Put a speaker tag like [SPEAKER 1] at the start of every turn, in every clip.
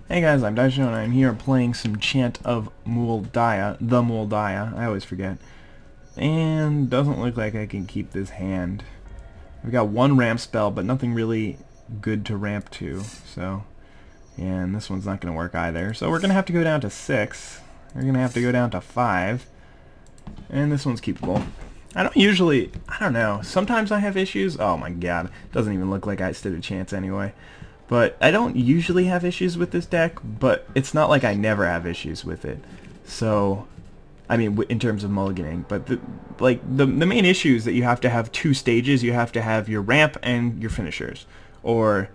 [SPEAKER 1] Hey guys, I'm Daisho and I'm here playing some Chant of Muldaya, I always forget. And doesn't look like I can keep this hand. I've got one ramp spell, but nothing really good to ramp to, so... And this one's not going to work either. So we're going to have to go down to 6. We're going to have to go down to 5. And this one's keepable. I don't know, sometimes I have issues. Oh my god, doesn't even look like I stood a chance anyway. But I don't usually have issues with this deck, but it's not like I never have issues with it. So, I mean, in terms of mulliganing. But the main issue is that you have to have 2 stages. You have to have your ramp and your finishers. Or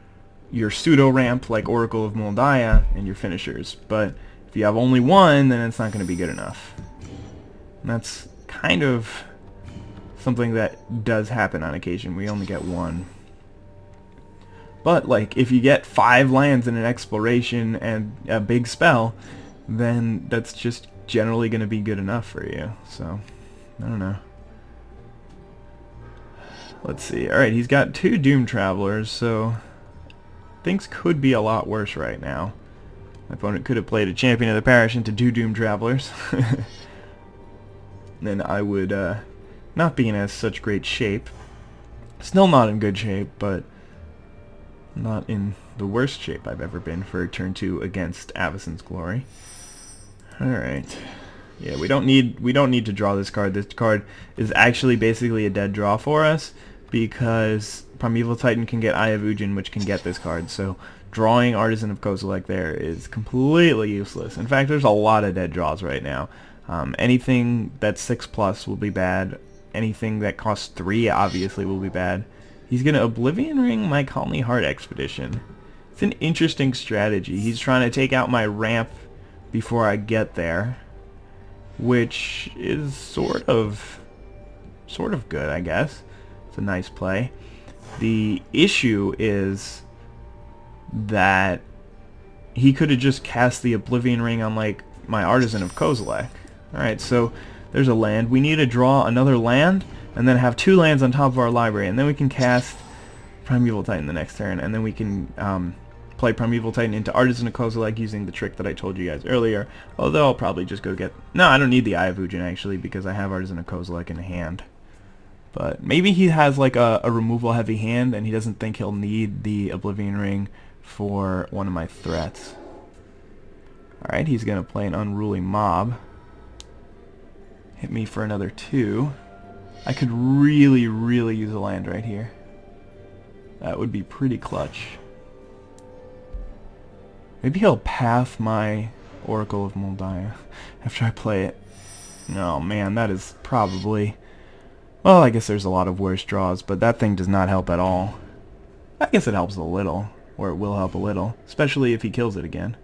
[SPEAKER 1] your pseudo ramp like Oracle of Muldaya and your finishers. But if you have only one, then it's not going to be good enough. And that's kind of something that does happen on occasion. We only get one. But, like, if you get 5 lands in an exploration and a big spell, then that's just generally going to be good enough for you. So, I don't know. Let's see. Alright, he's got 2 Doom Travelers, so things could be a lot worse right now. My opponent could have played a Champion of the Parish into 2 Doom Travelers. Then I would not be in such great shape. Still not in good shape, but not in the worst shape I've ever been for turn 2 against Avacyn's Glory. Alright. Yeah, we don't need to draw this card. This card is actually basically a dead draw for us because Primeval Titan can get Eye of Ujin, which can get this card. So drawing Artisan of Kozilek there is completely useless. In fact, there's a lot of dead draws right now. Anything that's 6+ will be bad. Anything that costs 3 obviously will be bad. He's going to Oblivion Ring my Colony Heart Expedition. It's an interesting strategy. He's trying to take out my ramp before I get there, which is sort of good, I guess. It's a nice play. The issue is that he could have just cast the Oblivion Ring on, like, my Artisan of Kozilek. Alright, so there's a land. We need to draw another land and then have 2 lands on top of our library, and then we can cast Primeval Titan the next turn, and then we can play Primeval Titan into Artisan of Kozilek using the trick that I told you guys earlier, although I'll probably just go get... No, I don't need the Eye of Ujin, actually, because I have Artisan of Kozilek in hand. But maybe he has like a removal heavy hand, and he doesn't think he'll need the Oblivion Ring for one of my threats. Alright, he's going to play an Unruly Mob. Hit me for another 2. I could really use a land right here. That would be pretty clutch. Maybe he'll path my Oracle of Muldaya after I play it. Oh man, that is probably... Well, I guess there's a lot of worse draws, but that thing does not help at all. I guess it helps a little, or it will help a little, especially if he kills it again.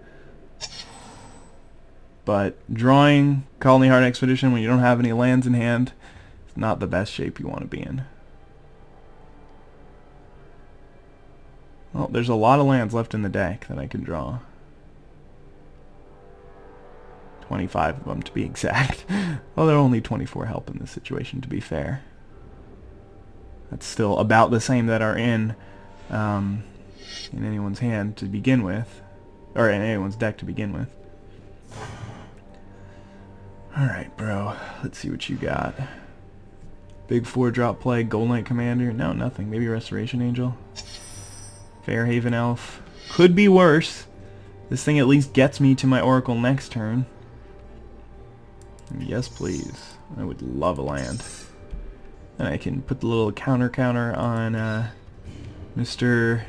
[SPEAKER 1] But drawing Colony Heart Expedition when you don't have any lands in hand is not the best shape you want to be in. Well, there's a lot of lands left in the deck that I can draw. 25 of them to be exact. Well, there are only 24 help in this situation, to be fair. That's still about the same that are in anyone's hand to begin with, or in anyone's deck to begin with. Alright, bro. Let's see what you got. Big 4-drop play, Gold Knight Commander. No, nothing. Maybe Restoration Angel. Fairhaven Elf. Could be worse. This thing at least gets me to my Oracle next turn. Yes, please. I would love a land. And I can put the little counter on Mr.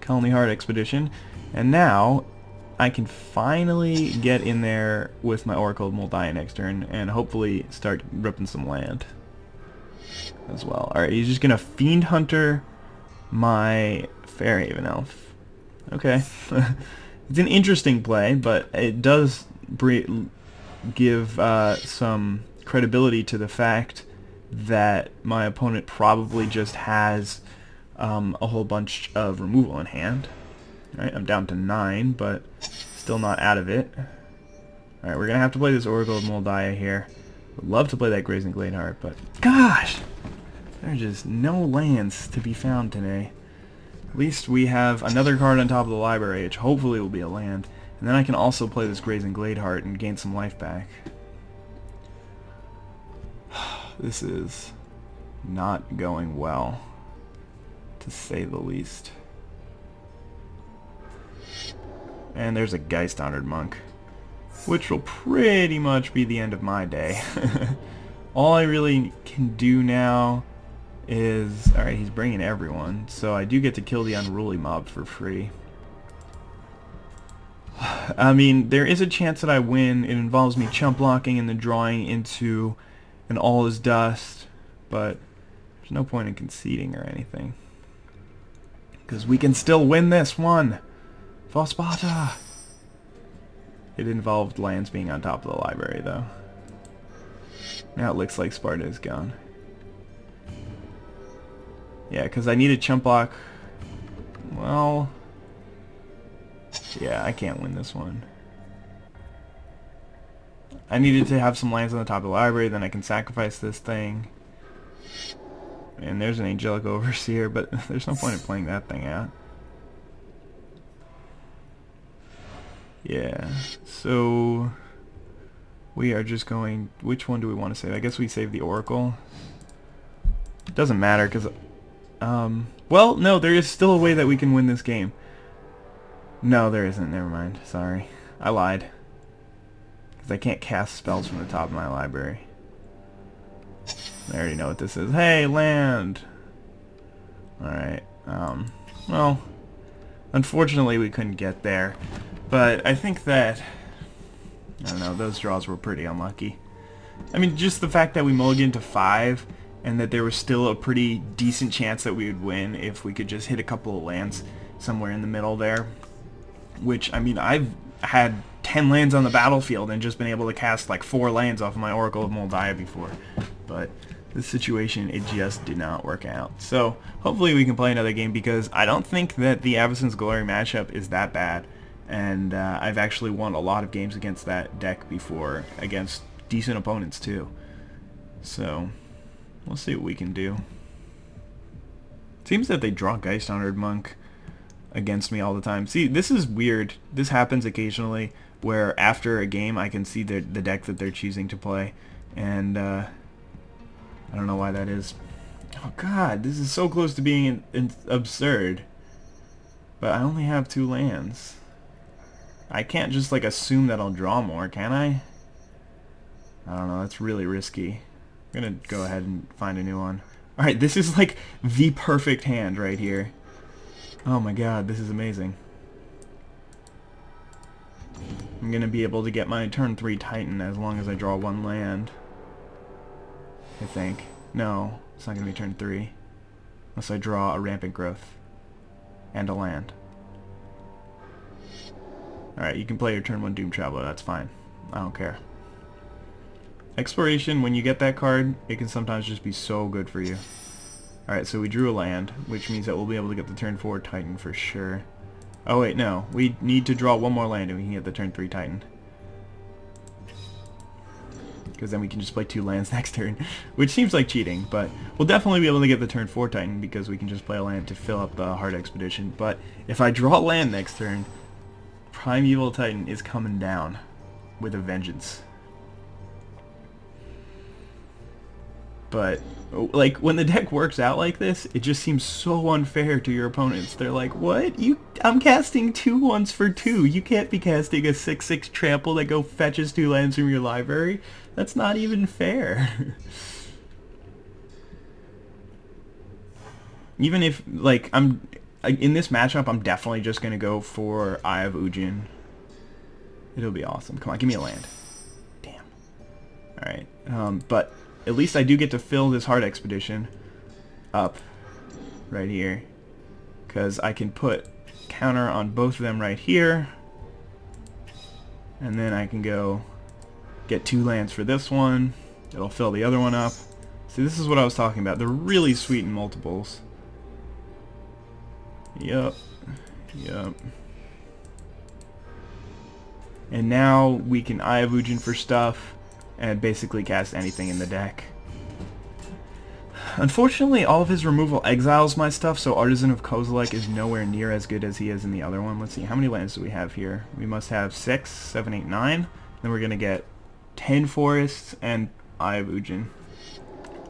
[SPEAKER 1] Colony Heart Expedition. And now I can finally get in there with my Oracle of Muldaya next turn and hopefully start ripping some land as well. Alright, he's just going to Fiend Hunter my Fairhaven Elf. Okay. It's an interesting play, but it does give some credibility to the fact that my opponent probably just has a whole bunch of removal in hand. Alright, I'm down to 9, but still not out of it. Alright, we're going to have to play this Oracle of Muldaya here. Would love to play that Grazing Gladeheart, but gosh! There are just no lands to be found today. At least we have another card on top of the library, which hopefully will be a land. And then I can also play this Grazing Gladeheart and gain some life back. This is not going well, to say the least. And there's a Geist-honored monk, which will pretty much be the end of my day. All I really can do now is... Alright, he's bringing everyone, so I do get to kill the unruly mob for free. I mean, there is a chance that I win. It involves me chump blocking and then drawing into an all is dust, but there's no point in conceding or anything. Because we can still win this one! For Sparta! It involved lands being on top of the library, though. Now it looks like Sparta is gone. Yeah, because I need a chump block. Well... yeah, I can't win this one. I needed to have some lands on the top of the library, then I can sacrifice this thing. And there's an Angelic Overseer, but there's no point in playing that thing out. Yeah, so... we are just going... which one do we want to save? I guess we save the Oracle. It doesn't matter, because... well, no, there is still a way that we can win this game. No, there isn't. Never mind. Sorry. I lied. Because I can't cast spells from the top of my library. I already know what this is. Hey, land! Alright. Well, unfortunately we couldn't get there. But I think that... I don't know, those draws were pretty unlucky. I mean, just the fact that we mulliganed to 5, and that there was still a pretty decent chance that we would win if we could just hit a couple of lands somewhere in the middle there. Which, I mean, I've had 10 lands on the battlefield and just been able to cast like 4 lands off of my Oracle of Moldiah before. But this situation, it just did not work out. So, hopefully we can play another game, because I don't think that the Avacyn's Glory matchup is that bad. And I've actually won a lot of games against that deck before, against decent opponents too. So, we'll see what we can do. Seems that they draw Geist-honored monk against me all the time. See, this is weird. This happens occasionally, where after a game I can see the deck that they're choosing to play, and I don't know why that is. Oh god, this is so close to being absurd. But I only have 2 lands. I can't just like assume that I'll draw more, can I? I don't know, that's really risky. I'm gonna go ahead and find a new one. Alright, this is like the perfect hand right here. Oh my god, this is amazing. I'm gonna be able to get my turn 3 Titan as long as I draw 1 land. I think. No, it's not gonna be turn 3. Unless I draw a Rampant Growth. And a land. Alright, you can play your turn 1 Doom Traveler, that's fine. I don't care. Exploration, when you get that card, it can sometimes just be so good for you. Alright, so we drew a land, which means that we'll be able to get the turn 4 Titan for sure. Oh wait, no. We need to draw 1 more land and we can get the turn 3 Titan. Because then we can just play 2 lands next turn, which seems like cheating, but we'll definitely be able to get the turn 4 Titan because we can just play a land to fill up the Hard Expedition. But if I draw land next turn, Primeval Titan is coming down with a vengeance. But, like, when the deck works out like this, it just seems so unfair to your opponents. They're like, what? I'm casting 2/1s for 2. You can't be casting a 6/6 trample that go fetches 2 lands from your library. That's not even fair. Even if, like, in this matchup, I'm definitely just going to go for Eye of Ujin. It'll be awesome. Come on, give me a land. Damn. Alright, but at least I do get to fill this Hard Expedition up right here. Because I can put counter on both of them right here. And then I can go get 2 lands for this one. It'll fill the other one up. See, this is what I was talking about. They're really sweet in multiples. Yup. Yup. And now we can Eye of Ujin for stuff and basically cast anything in the deck. Unfortunately, all of his removal exiles my stuff, so Artisan of Kozilek is nowhere near as good as he is in the other one. Let's see, how many lands do we have here? We must have 6, 7, 8, 9. Then we're going to get 10 forests and Eye of Ujin.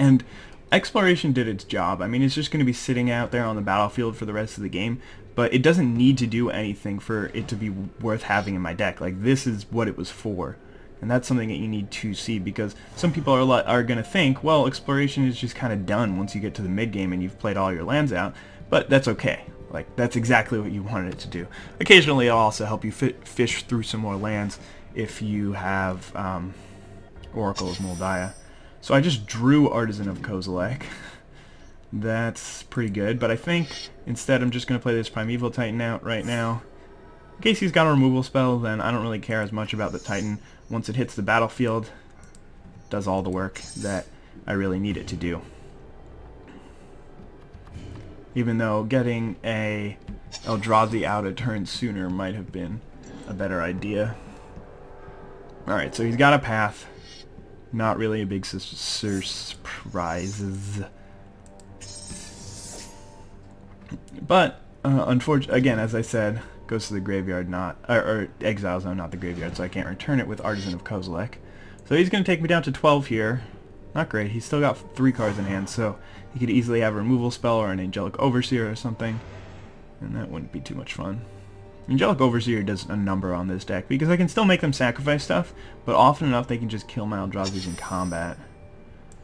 [SPEAKER 1] And Exploration did its job. I mean, it's just going to be sitting out there on the battlefield for the rest of the game, but it doesn't need to do anything for it to be worth having in my deck. Like, this is what it was for. And that's something that you need to see, because some people are going to think, well, Exploration is just kind of done once you get to the mid-game and you've played all your lands out, but that's okay. Like, that's exactly what you wanted it to do. Occasionally, it'll also help you fish through some more lands if you have Oracle of Moldiah. So I just drew Artisan of Kozilek. That's pretty good, but I think instead I'm just going to play this Primeval Titan out right now. In case he's got a removal spell, then I don't really care as much about the Titan. Once it hits the battlefield, it does all the work that I really need it to do. Even though getting a Eldrazi out a turn sooner might have been a better idea. Alright, so he's got a path. Not really a big surprises. But, unfortunately, again, as I said, goes to the graveyard, or Exile Zone, not the graveyard, so I can't return it with Artisan of Kozilek. So he's going to take me down to 12 here. Not great. He's still got 3 cards in hand, so he could easily have a removal spell or an Angelic Overseer or something, and that wouldn't be too much fun. Angelic Overseer does a number on this deck, because I can still make them sacrifice stuff, but often enough they can just kill my Eldrazi's in combat.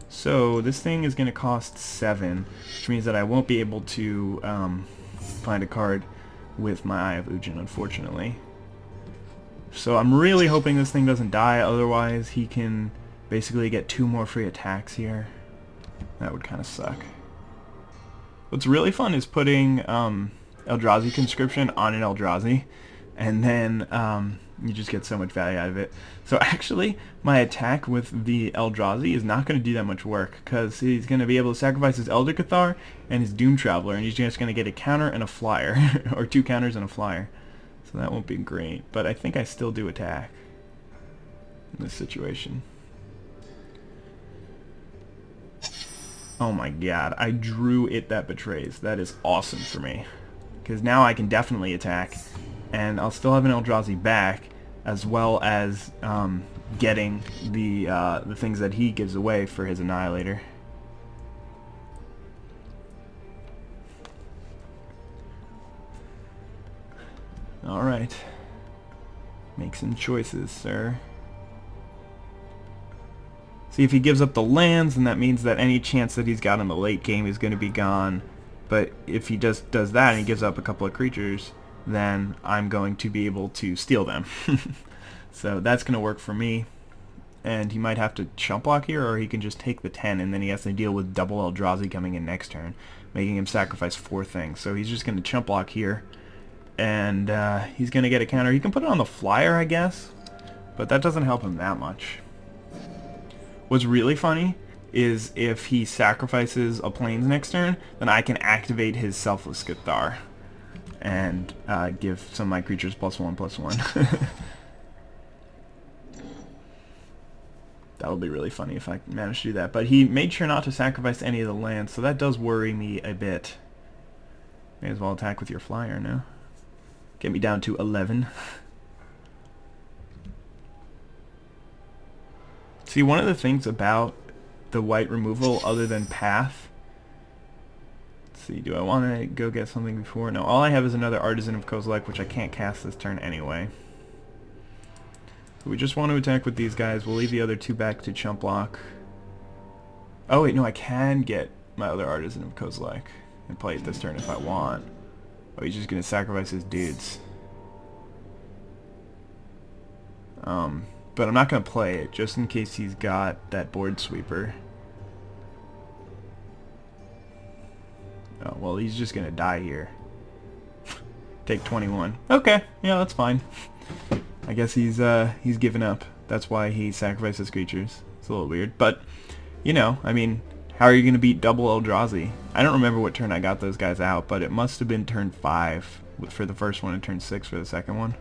[SPEAKER 1] So this thing is going to cost 7, which means that I won't be able to find a card with my Eye of Ujin, unfortunately. So I'm really hoping this thing doesn't die, otherwise he can basically get 2 more free attacks here. That would kind of suck. What's really fun is putting Eldrazi Conscription on an Eldrazi, and then you just get so much value out of it. So actually, my attack with the Eldrazi is not going to do that much work, because he's going to be able to sacrifice his Elder Cathar and his Doom Traveler, and he's just going to get a counter and a flyer, or 2 counters and a flyer. So that won't be great, but I think I still do attack in this situation. Oh my god, I drew It That Betrays. That is awesome for me, because now I can definitely attack, and I'll still have an Eldrazi back, as well as getting the things that he gives away for his Annihilator. Alright. Make some choices, sir. See, if he gives up the lands, then that means that any chance that he's got in the late game is going to be gone. But if he just does that and he gives up a couple of creatures, then I'm going to be able to steal them. So that's going to work for me. And he might have to chump block here, or he can just take the 10, and then he has to deal with double Eldrazi coming in next turn, making him sacrifice 4 things. So he's just going to chump block here, and he's going to get a counter. He can put it on the flyer, I guess, but that doesn't help him that much. What's really funny is if he sacrifices a Plains next turn, then I can activate his Selfless Cathar and give some of my creatures +1/+1. That would be really funny if I managed to do that. But he made sure not to sacrifice any of the lands, so that does worry me a bit. May as well attack with your flyer now. Get me down to 11. See, one of the things about the white removal, other than path... Let's see, do I want to go get something before? No, all I have is another Artisan of Kozilek, which I can't cast this turn anyway. We just want to attack with these guys. We'll leave the other 2 back to chump block. Oh wait, no, I can get my other Artisan of Kozilek and play it this turn if I want. Oh, he's just going to sacrifice his dudes. But I'm not going to play it, just in case he's got that board sweeper. Oh, well, he's just going to die here. Take 21. Okay, yeah, that's fine. I guess he's given up. That's why he sacrifices creatures. It's a little weird, but, you know, I mean, how are you going to beat double Eldrazi? I don't remember what turn I got those guys out, but it must have been turn 5 for the first one and turn 6 for the second one.